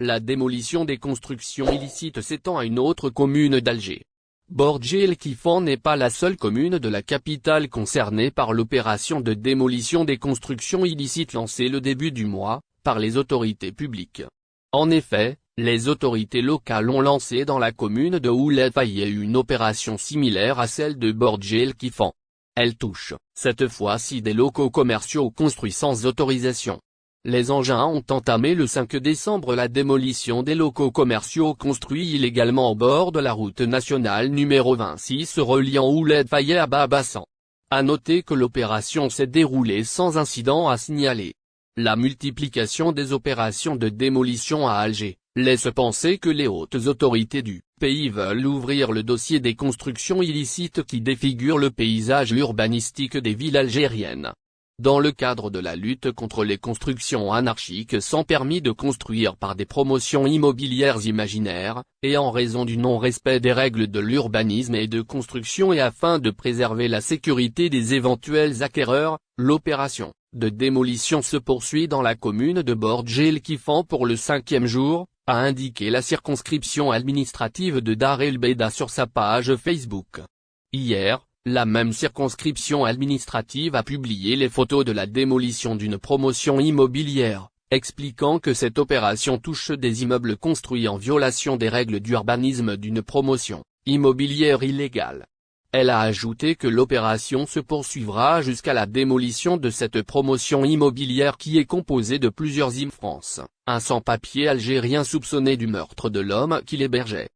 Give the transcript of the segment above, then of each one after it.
La démolition des constructions illicites s'étend à une autre commune d'Alger. Bordj-el-Kifan n'est pas la seule commune de la capitale concernée par l'opération de démolition des constructions illicites lancée le début du mois, par les autorités publiques. En effet, les autorités locales ont lancé dans la commune de Ouled Faye une opération similaire à celle de Bordj-el-Kifan. Elle touche, cette fois-ci, des locaux commerciaux construits sans autorisation. Les engins ont entamé le 5 décembre la démolition des locaux commerciaux construits illégalement au bord de la route nationale numéro 26 reliant Ouled Faye à Babassan. À noter que l'opération s'est déroulée sans incident à signaler. La multiplication des opérations de démolition à Alger laisse penser que les hautes autorités du pays veulent ouvrir le dossier des constructions illicites qui défigurent le paysage urbanistique des villes algériennes. Dans le cadre de la lutte contre les constructions anarchiques sans permis de construire par des promotions immobilières imaginaires, et en raison du non-respect des règles de l'urbanisme et de construction et afin de préserver la sécurité des éventuels acquéreurs, l'opération de démolition se poursuit dans la commune de Bordj-el-Kifan pour le 5e jour, a indiqué la circonscription administrative de Dar el-Beida sur sa page Facebook. Hier, la même circonscription administrative a publié les photos de la démolition d'une promotion immobilière, expliquant que cette opération touche des immeubles construits en violation des règles d'urbanisme d'une promotion immobilière illégale. Elle a ajouté que l'opération se poursuivra jusqu'à la démolition de cette promotion immobilière qui est composée de plusieurs France, un sans-papier algérien soupçonné du meurtre de l'homme qui l'hébergeait.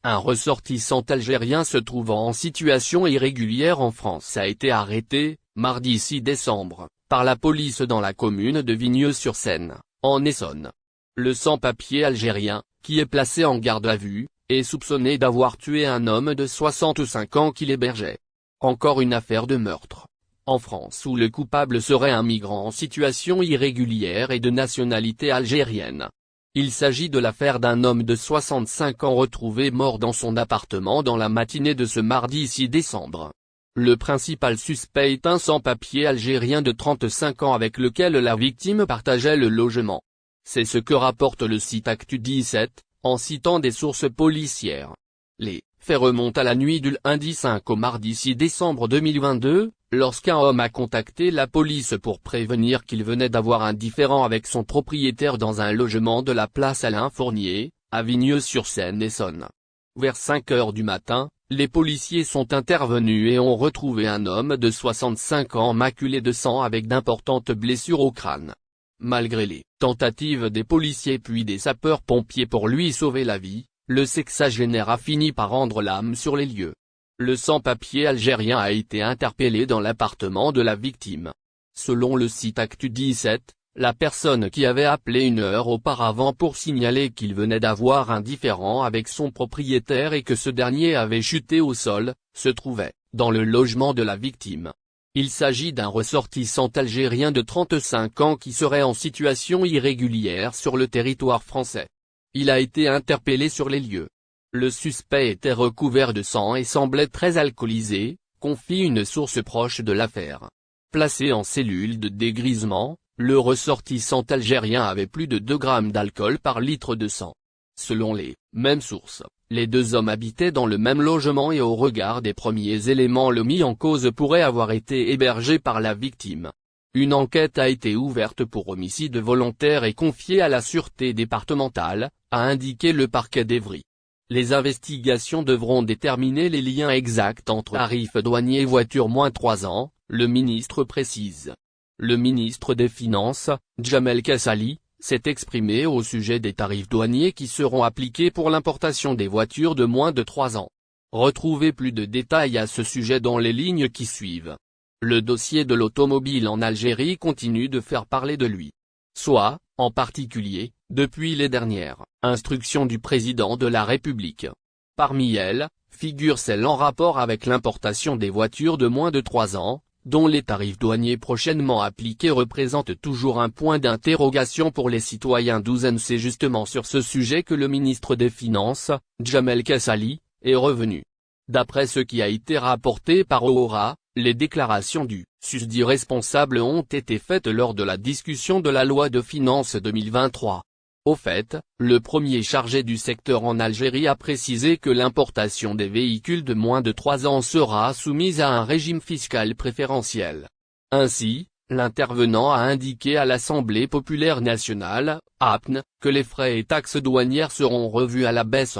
Un ressortissant algérien se trouvant en situation irrégulière en France a été arrêté, mardi 6 décembre, par la police dans la commune de Vigneux-sur-Seine, en Essonne. Le sans-papier algérien, qui est placé en garde à vue, est soupçonné d'avoir tué un homme de 65 ans qui l'hébergeait. Encore une affaire de meurtre. En France où le coupable serait un migrant en situation irrégulière et de nationalité algérienne. Il s'agit de l'affaire d'un homme de 65 ans retrouvé mort dans son appartement dans la matinée de ce mardi 6 décembre. Le principal suspect est un sans-papier algérien de 35 ans avec lequel la victime partageait le logement. C'est ce que rapporte le site Actu 17, en citant des sources policières. Les faits remontent à la nuit du lundi 5 au mardi 6 décembre 2022, lorsqu'un homme a contacté la police pour prévenir qu'il venait d'avoir un différend avec son propriétaire dans un logement de la place Alain Fournier, à Vigneux-sur-Seine, Essonne. Vers 5 heures du matin, les policiers sont intervenus et ont retrouvé un homme de 65 ans maculé de sang avec d'importantes blessures au crâne. Malgré les tentatives des policiers puis des sapeurs-pompiers pour lui sauver la vie, le sexagénaire a fini par rendre l'âme sur les lieux. Le sans-papier algérien a été interpellé dans l'appartement de la victime. Selon le site Actu 17, la personne qui avait appelé une heure auparavant pour signaler qu'il venait d'avoir un différend avec son propriétaire et que ce dernier avait chuté au sol, se trouvait dans le logement de la victime. Il s'agit d'un ressortissant algérien de 35 ans qui serait en situation irrégulière sur le territoire français. Il a été interpellé sur les lieux. Le suspect était recouvert de sang et semblait très alcoolisé, confie une source proche de l'affaire. Placé en cellule de dégrisement, le ressortissant algérien avait plus de 2 grammes d'alcool par litre de sang. Selon les mêmes sources, les deux hommes habitaient dans le même logement et au regard des premiers éléments le mis en cause pourrait avoir été hébergé par la victime. Une enquête a été ouverte pour homicide volontaire et confiée à la sûreté départementale, a indiqué le parquet d'Evry. Les investigations devront déterminer les liens exacts entre tarifs douaniers et voitures moins 3 ans, le ministre précise. Le ministre des Finances, Djamel Kassali, s'est exprimé au sujet des tarifs douaniers qui seront appliqués pour l'importation des voitures de moins de 3 ans. Retrouvez plus de détails à ce sujet dans les lignes qui suivent. Le dossier de l'automobile en Algérie continue de faire parler de lui. Soit, en particulier, depuis les dernières instructions du président de la République. Parmi elles, figure celle en rapport avec l'importation des voitures de moins de 3 ans, dont les tarifs douaniers prochainement appliqués représentent toujours un point d'interrogation pour les citoyens douzaines. C'est justement sur ce sujet que le ministre des Finances, Djamel Kassali, est revenu. D'après ce qui a été rapporté par Ohora, les déclarations du susdit responsable ont été faites lors de la discussion de la loi de finances 2023. Au fait, le premier chargé du secteur en Algérie a précisé que l'importation des véhicules de moins de 3 ans sera soumise à un régime fiscal préférentiel. Ainsi, l'intervenant a indiqué à l'Assemblée populaire nationale, APN, que les frais et taxes douanières seront revus à la baisse.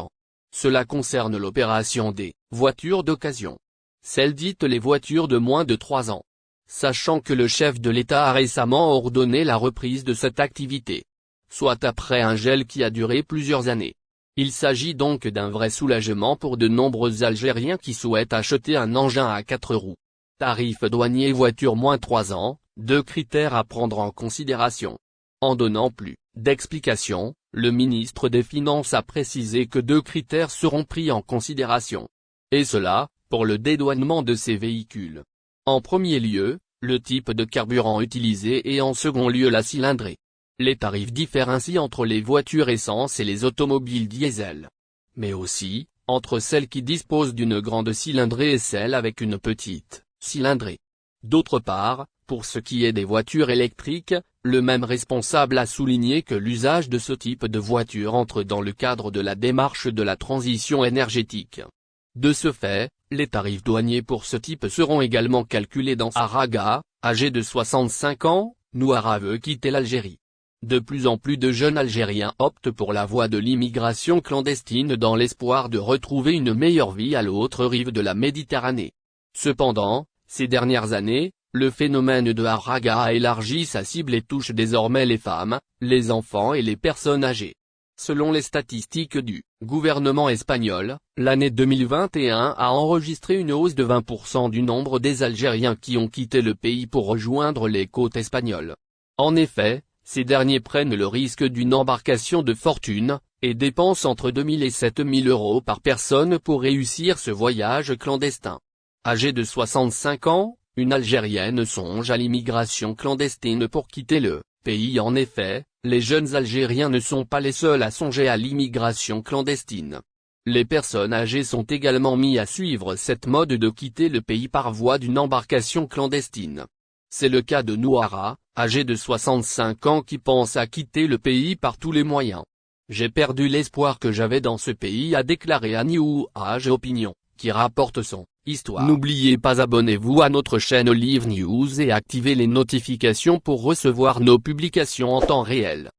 Cela concerne l'opération des voitures d'occasion. Celles dites les voitures de moins de 3 ans. Sachant que le chef de l'État a récemment ordonné la reprise de cette activité, soit après un gel qui a duré plusieurs années. Il s'agit donc d'un vrai soulagement pour de nombreux Algériens qui souhaitent acheter un engin à 4 roues. Tarif douanier voiture moins 3 ans, 2 critères à prendre en considération. En donnant plus d'explications, le ministre des Finances a précisé que 2 critères seront pris en considération. Et cela, pour le dédouanement de ces véhicules. En premier lieu, le type de carburant utilisé et en second lieu la cylindrée. Les tarifs diffèrent ainsi entre les voitures essence et les automobiles diesel. Mais aussi, entre celles qui disposent d'une grande cylindrée et celles avec une petite cylindrée. D'autre part, pour ce qui est des voitures électriques, le même responsable a souligné que l'usage de ce type de voiture entre dans le cadre de la démarche de la transition énergétique. De ce fait, les tarifs douaniers pour ce type seront également calculés dans Araga, âgé de 65 ans, Nouara veut quitter l'Algérie. De plus en plus de jeunes Algériens optent pour la voie de l'immigration clandestine dans l'espoir de retrouver une meilleure vie à l'autre rive de la Méditerranée. Cependant, ces dernières années, le phénomène de Araga a élargi sa cible et touche désormais les femmes, les enfants et les personnes âgées. Selon les statistiques du gouvernement espagnol, l'année 2021 a enregistré une hausse de 20% du nombre des Algériens qui ont quitté le pays pour rejoindre les côtes espagnoles. En effet, ces derniers prennent le risque d'une embarcation de fortune, et dépensent entre 2 000 et 7 000 euros par personne pour réussir ce voyage clandestin. Âgée de 65 ans, une Algérienne songe à l'immigration clandestine pour quitter le pays. En effet, les jeunes Algériens ne sont pas les seuls à songer à l'immigration clandestine. Les personnes âgées sont également mis à suivre cette mode de quitter le pays par voie d'une embarcation clandestine. C'est le cas de Nouara, âgé de 65 ans qui pense à quitter le pays par tous les moyens. J'ai perdu l'espoir que j'avais dans ce pays, a déclaré New Age Opinion, qui rapporte son histoire. N'oubliez pas, abonnez-vous à notre chaîne Olive News et activez les notifications pour recevoir nos publications en temps réel.